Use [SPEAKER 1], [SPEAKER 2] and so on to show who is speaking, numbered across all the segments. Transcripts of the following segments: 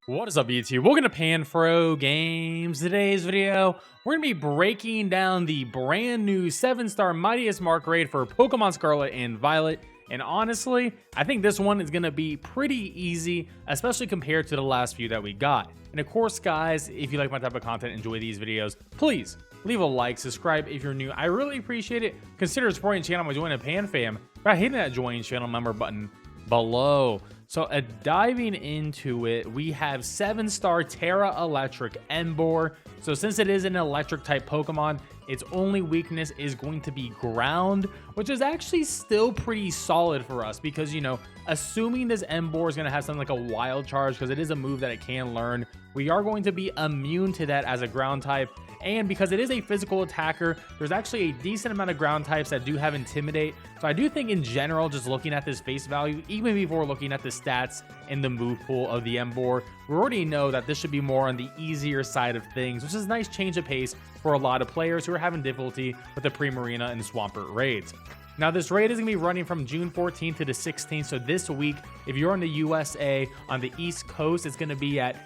[SPEAKER 1] What is up, YouTube? Welcome to PanFro Games. Today's video, we're going to be breaking down the brand new 7-star Mightiest Mark raid for Pokemon Scarlet and Violet. And honestly, I think this one is going to be pretty easy, especially compared to the last few that we got. And of course, guys, if you like my type of content, enjoy these videos, please leave a like, subscribe if you're new. I really appreciate it. Consider supporting the channel by joining PanFam by hitting that join channel member button below. So diving into it, we have 7-star Terra Electric Emboar. So since it is an electric type Pokemon, its only weakness is going to be ground, which is actually still pretty solid for us because, you know, assuming this Emboar is going to have something like a wild charge because it is a move that it can learn, we are going to be immune to that as a ground type. And because it is a physical attacker, there's actually a decent amount of ground types that do have Intimidate. So I do think in general, just looking at this face value, even before looking at the stats in the move pool of the Emboar, we already know that this should be more on the easier side of things, which is a nice change of pace for a lot of players who are having difficulty with the Primarina and Swampert raids. Now, this raid is going to be running from June 14th to the 16th. So this week, if you're in the USA on the East Coast, it's going to be at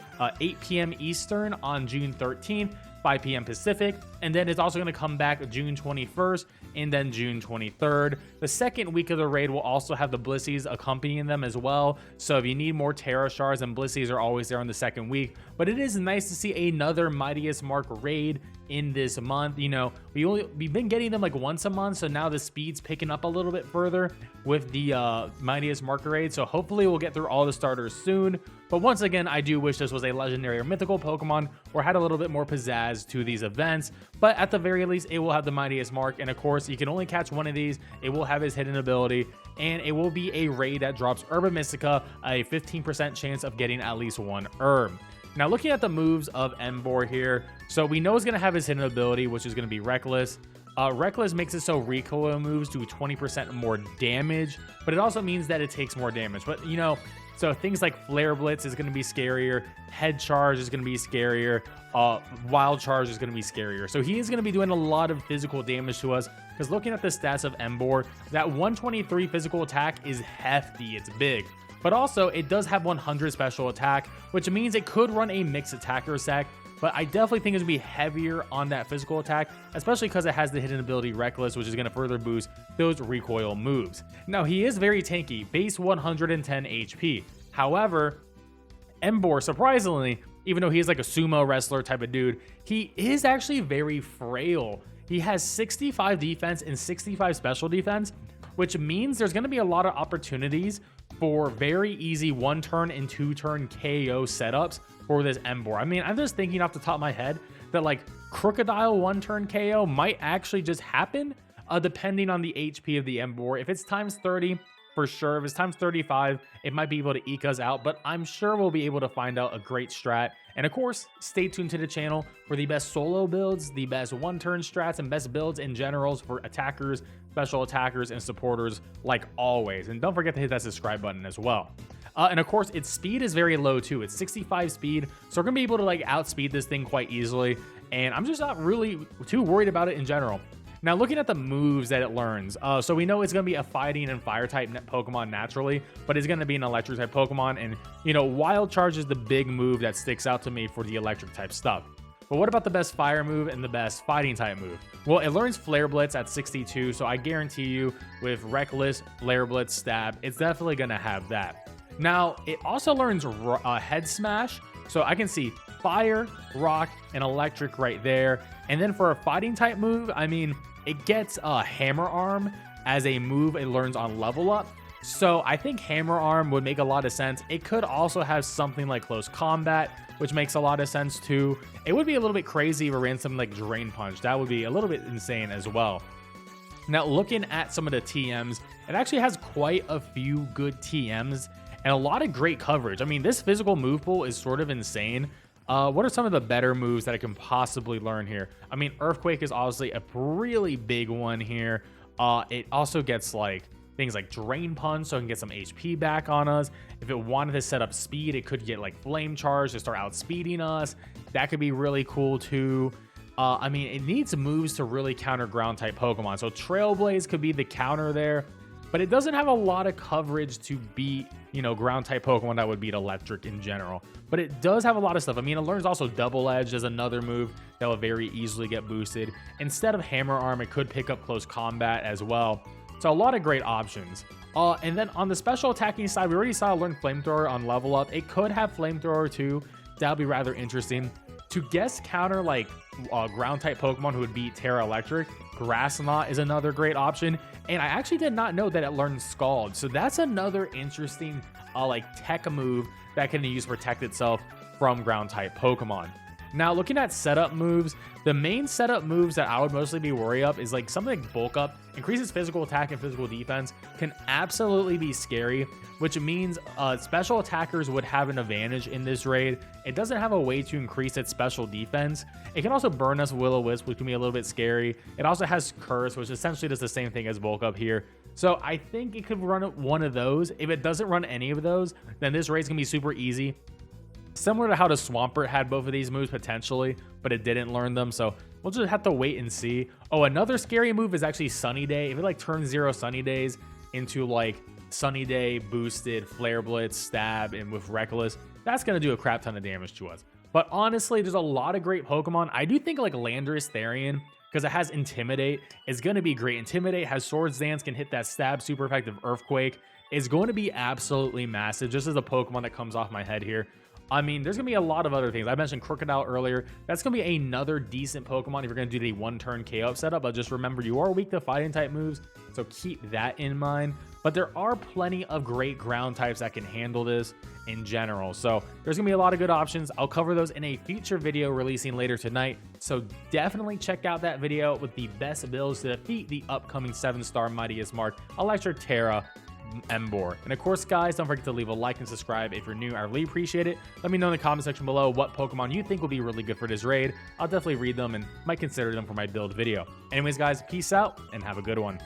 [SPEAKER 1] 8 p.m. Eastern on June 13th. 5 p.m. Pacific, and then it's also going to come back June 21st and then June 23rd. The second week of the raid will also have the Blissies accompanying them as well. So if you need more Terra Shards, and Blissies are always there on the second week. But it is nice to see another Mightiest Mark raid in this month. You know, we've been getting them like once a month, so now the speed's picking up a little bit further with the Mightiest Mark raid. So hopefully we'll get through all the starters soon. But once again, I do wish this was a legendary or mythical Pokemon or had a little bit more pizzazz to these events. But at the very least, it will have the Mightiest Mark. And of course, you can only catch one of these. It will have his hidden ability. And it will be a raid that drops Herb Mystica, a 15% chance of getting at least one herb. Now, looking at the moves of Emboar here, so we know it's going to have his hidden ability, which is going to be Reckless. Reckless makes it so recoil moves do 20% more damage, but it also means that it takes more damage. But, you know, so things like Flare Blitz is going to be scarier, Head Charge is going to be scarier, Wild Charge is going to be scarier. So he is going to be doing a lot of physical damage to us because looking at the stats of Emboar, that 123 physical attack is hefty, it's big. But also, it does have 100 special attack, which means it could run a mixed attacker set. But I definitely think it's going to be heavier on that physical attack, especially because it has the hidden ability Reckless, which is going to further boost those recoil moves. Now, he is very tanky, base 110 HP. However, Emboar, surprisingly, even though he is like a sumo wrestler type of dude, he is actually very frail. He has 65 defense and 65 special defense, which means there's going to be a lot of opportunities for very easy 1-turn and 2-turn KO setups for this Emboar. I mean, I'm just thinking off the top of my head that like Crocodile 1-turn KO might actually just happen depending on the HP of the Emboar. If it's times 30, for sure. If it's times 35, it might be able to eke us out, but I'm sure we'll be able to find out a great strat. And of course, stay tuned to the channel for the best solo builds, the best 1-turn strats, and best builds in generals for attackers, special attackers, and supporters like always. And don't forget to hit that subscribe button as well. And of course, its speed is very low too. It's 65 speed, so we're gonna be able to like outspeed this thing quite easily. And I'm just not really too worried about it in general. Now, looking at the moves that it learns, so we know it's going to be a fighting and fire type Pokemon naturally, but it's going to be an electric type Pokemon. And, you know, Wild Charge is the big move that sticks out to me for the electric type stuff. But what about the best fire move and the best fighting type move? Well, it learns Flare Blitz at 62, so I guarantee you with Reckless, Flare Blitz, Stab, it's definitely going to have that. Now, it also learns Head Smash, so I can see Fire, Rock, and Electric right there. And then for a fighting type move, I mean, it gets Hammer Arm as a move it learns on level up. So I think Hammer Arm would make a lot of sense. It could also have something like Close Combat, which makes a lot of sense too. It would be a little bit crazy if it ran something like Drain Punch. That would be a little bit insane as well. Now, looking at some of the TMs, it actually has quite a few good TMs and a lot of great coverage. I mean, this physical move pool is sort of insane. What are some of the better moves that I can possibly learn here? I mean, Earthquake is obviously a really big one here. It also gets like things like Drain Punch, so it can get some HP back on us. If it wanted to set up speed, it could get like Flame Charge to start outspeeding us. That could be really cool too. I mean, it needs moves to really counter ground type Pokemon. So Trailblaze could be the counter there. but it doesn't have a lot of coverage to beat, you know, ground type Pokemon that would beat electric in general. But it does have a lot of stuff. I mean, it learns also Double Edge as another move that will very easily get boosted. Instead of Hammer Arm, it could pick up close combat as well. So a lot of great options. And then on the special attacking side, we already saw it learn Flamethrower on level up. It could have Flamethrower too. That'll be rather interesting. To guess counter like ground type Pokemon who would beat Terra Electric, Grass Knot is another great option. And I actually did not know that it learned Scald. So that's another interesting like tech move that can use to protect itself from ground type Pokemon. Now, looking at setup moves, the main setup moves that I would mostly be worried of is like something like Bulk Up, increases physical attack and physical defense, can absolutely be scary, which means special attackers would have an advantage in this raid. It doesn't have a way to increase its special defense. It can also burn us Will-O-Wisp, which can be a little bit scary. It also has Curse, which essentially does the same thing as Bulk Up here. So I think it could run one of those. If it doesn't run any of those, then this raid's gonna be super easy. Similar to how the Swampert had both of these moves potentially, but it didn't learn them, so we'll just have to wait and see. Oh, another scary move is actually Sunny Day. If it like turns 0 Sunny Days into like Sunny Day boosted Flare Blitz, Stab, and with Reckless, that's going to do a crap ton of damage to us. But honestly, there's a lot of great Pokemon. I do think like Landorus Therian, because it has Intimidate, is going to be great. Intimidate has Swords Dance, can hit that Stab, super effective Earthquake. Is going to be absolutely massive, just as a Pokemon that comes off my head here. I mean, there's going to be a lot of other things. I mentioned Crocodile earlier. That's going to be another decent Pokemon if you're going to do the one-turn KO setup. But just remember, you are weak to fighting type moves, so keep that in mind. But there are plenty of great ground types that can handle this in general. So there's going to be a lot of good options. I'll cover those in a future video releasing later tonight. So definitely check out that video with the best builds to defeat the upcoming 7-star Mightiest Mark, Electric Terra, Emboar. And of course, guys, don't forget to leave a like and subscribe if you're new. I really appreciate it. Let me know in the comment section below what Pokemon you think will be really good for this raid. I'll definitely read them and might consider them for my build video. Anyways, guys, peace out and have a good one.